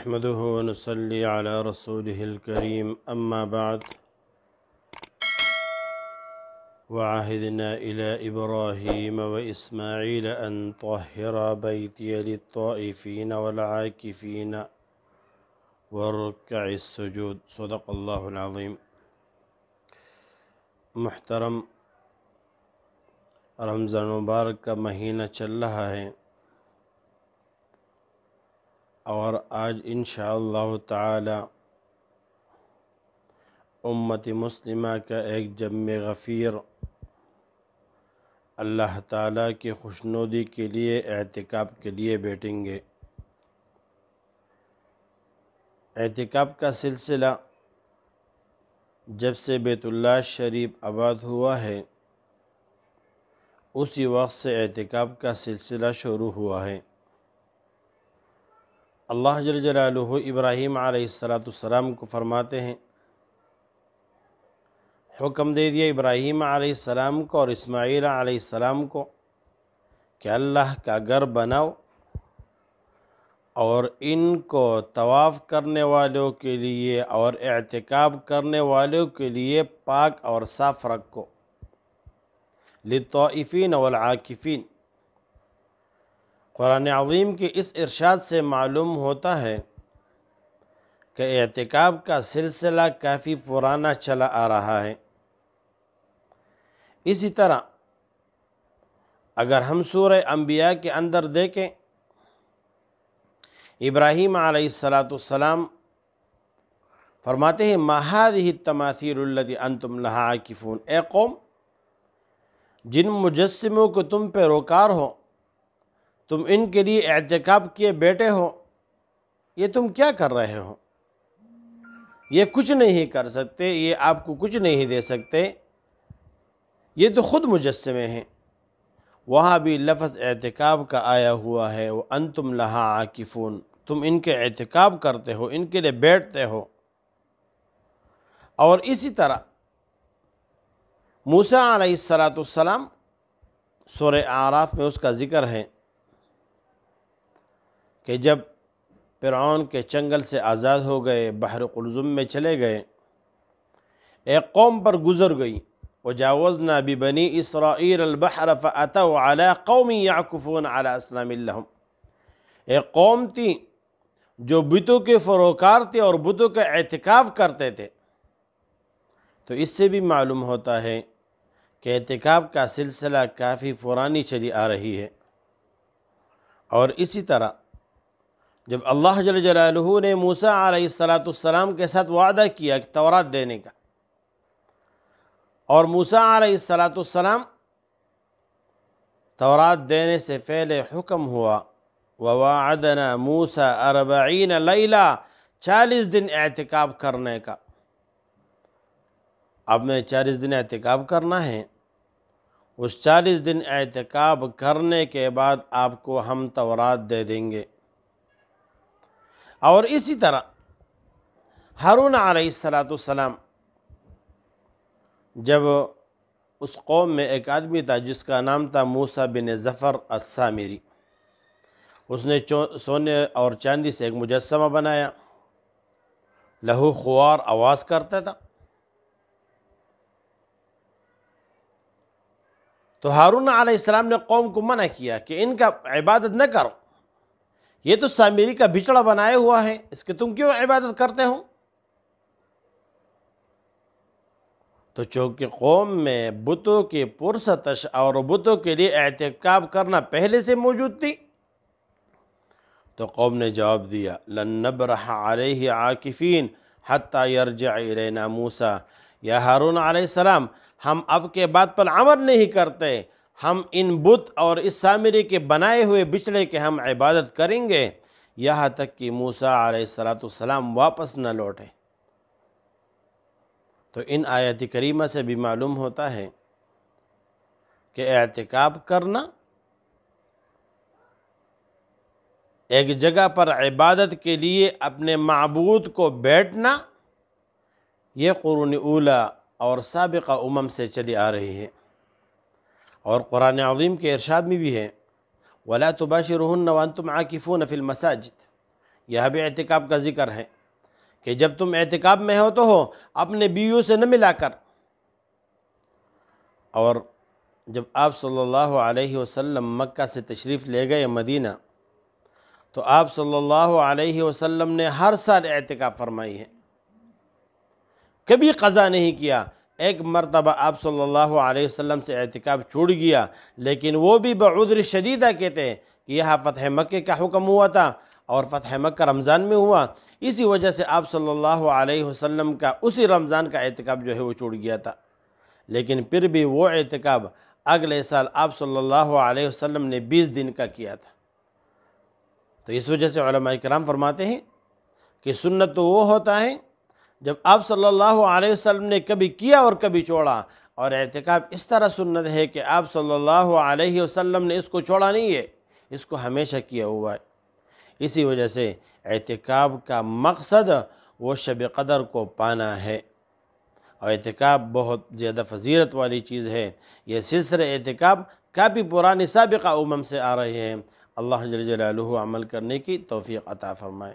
نحمده ونصلي على رسوله الكريم أما بعد وعهدنا إلى إبراهيم وإسماعيل أن طهر بيتي للطائفين والعاكفين والركع السجود صدق الله العظيم۔ محترم، رمضان مبارک کا مہینہ چل رہا ہے اور آج انشاءاللہ تعالی امت مسلمہ کا ایک جمع غفیر اللہ تعالیٰ کی خوشنودی کے لیے اعتکاف کے لیے بیٹھیں گے۔ اعتکاف کا سلسلہ جب سے بیت اللہ شریف آباد ہوا ہے اسی وقت سے اعتکاف کا سلسلہ شروع ہوا ہے۔ اللہ جل جلالہ ابراہیم علیہ السلام کو فرماتے ہیں، حکم دے دیا ابراہیم علیہ السلام کو اور اسماعیل علیہ السلام کو کہ اللہ کا گھر بناؤ اور ان کو طواف کرنے والوں کے لیے اور اعتکاف کرنے والوں کے لیے پاک اور صاف رکھو، للطائفین والعاکفین۔ قرآن عظیم کے اس ارشاد سے معلوم ہوتا ہے کہ اعتکاف کا سلسلہ کافی پرانا چلا آ رہا ہے۔ اسی طرح اگر ہم سورہ انبیاء کے اندر دیکھیں، ابراہیم علیہ السلام فرماتے ہیں ما هذه التماثيل التي انتم لها عاکفون، اے قوم جن مجسموں کو تم پہ روکار ہو، تم ان کے لیے اعتکاف کیے بیٹھے ہو، یہ تم کیا کر رہے ہو؟ یہ کچھ نہیں کر سکتے، یہ آپ کو کچھ نہیں دے سکتے، یہ تو خود مجسمے ہیں۔ وہاں بھی لفظ اعتکاف کا آیا ہوا ہے، وَأَنْتُمْ لَهَا عَاکِفُونَ، تم ان کے اعتکاف کرتے ہو، ان کے لیے بیٹھتے ہو۔ اور اسی طرح موسیٰ علیہ السلام سورہ اعراف میں اس کا ذکر ہے کہ جب فرعون کے چنگل سے آزاد ہو گئے، بحر قلزم میں چلے گئے، ایک قوم پر گزر گئی، وَجَاوَزْنَا بِبَنِي إِسْرَائِيلَ الْبَحْرَ فَأَتَوْا عَلَىٰ قَوْمٍ يَعْكُفُونَ عَلَىٰ أَصْنَامٍ لَهُمْ، ایک قوم تھی جو بتوں کے فروکار تھے اور بتوں کا اعتکاف کرتے تھے۔ تو اس سے بھی معلوم ہوتا ہے کہ اعتکاف کا سلسلہ کافی پرانی چلی آ رہی ہے۔ اور اسی طرح جب اللہ جل جلالہ نے موسیٰ علیہ السلام کے ساتھ وعدہ کیا کہ تورات دینے کا، اور موسیٰ علیہ السلام تورات دینے سے پہلے حکم ہوا وَوَاعَدَنَا مُوسَىٰ 40 لَيْلَةً، 40 دن اعتکاف کرنے کا۔ اب میں 40 دن اعتکاف کرنا ہے، اس 40 دن اعتکاف کرنے کے بعد آپ کو ہم تورات دے دیں گے۔ اور اسی طرح ہارون علیہ السلام جب اس قوم میں ایک آدمی تھا جس کا نام تھا موسیٰ بن ظفر السامری، اس نے سونے اور چاندی سے ایک مجسمہ بنایا، لہو خوار آواز کرتا تھا۔ تو ہارون علیہ السلام نے قوم کو منع کیا کہ ان کا عبادت نہ کرو، یہ تو سامری کا بچڑا بنایا ہوا ہے، اس کے تم کیوں عبادت کرتے ہو؟ تو چونکہ قوم میں بتوں کی پرستش اور بتوں کے لیے اعتکاف کرنا پہلے سے موجود تھی، تو قوم نے جواب دیا لن نبرح علیہ عاکفین حتی یرجع الینا موسیٰ، یا ہارون علیہ السلام ہم اب کے بعد پر عمل نہیں کرتے، ہم ان بت اور اس سامری کے بنائے ہوئے بچڑے کے ہم عبادت کریں گے یہاں تک کہ موسیٰ علیہ السلام واپس نہ لوٹے۔ تو ان آیات کریمہ سے بھی معلوم ہوتا ہے کہ اعتکاف کرنا، ایک جگہ پر عبادت کے لیے اپنے معبود کو بیٹھنا، یہ قرون اولیٰ اور سابقہ امم سے چلی آ رہی ہے۔ اور قرآن عظیم کے ارشاد میں بھی ہے وَلَا تُبَاشِرُهُنَّ وَأَنْتُمْ عَاكِفُونَ فِي الْمَسَاجِدِ، یہاں بھی اعتکاف کا ذکر ہے کہ جب تم اعتکاف میں ہو تو ہو اپنے بیویوں سے نہ ملا کر۔ اور جب آپ صلی اللہ علیہ وسلم مکہ سے تشریف لے گئے مدینہ تو آپ صلی اللہ علیہ وسلم نے ہر سال اعتکاف فرمائی ہے، کبھی قضا نہیں کیا۔ ایک مرتبہ آپ صلی اللہ علیہ وسلم سے اعتکاف چھوٹ گیا، لیکن وہ بھی بعذر شدیدہ کہتے ہیں کہ یہاں فتح مکہ کا حکم ہوا تھا اور فتح مکہ رمضان میں ہوا، اسی وجہ سے آپ صلی اللہ علیہ وسلم کا اسی رمضان کا اعتکاف جو ہے وہ چھوٹ گیا تھا، لیکن پھر بھی وہ اعتکاف اگلے سال آپ صلی اللہ علیہ وسلم نے 20 دن کا کیا تھا۔ تو اس وجہ سے علماء کرام فرماتے ہیں کہ سنت تو وہ ہوتا ہے جب آپ صلی اللہ علیہ وسلم نے کبھی کیا اور کبھی چھوڑا، اور اعتکاف اس طرح سنت ہے کہ آپ صلی اللہ علیہ وسلم نے اس کو چھوڑا نہیں ہے، اس کو ہمیشہ کیا ہوا ہے۔ اسی وجہ سے اعتکاف کا مقصد وہ شب قدر کو پانا ہے، اور اعتکاف بہت زیادہ فضیلت والی چیز ہے۔ یہ سلسلہ اعتکاف کافی پرانی سابقہ امم سے آ رہے ہیں۔ اللہ جل جلالہ عمل کرنے کی توفیق عطا فرمائے۔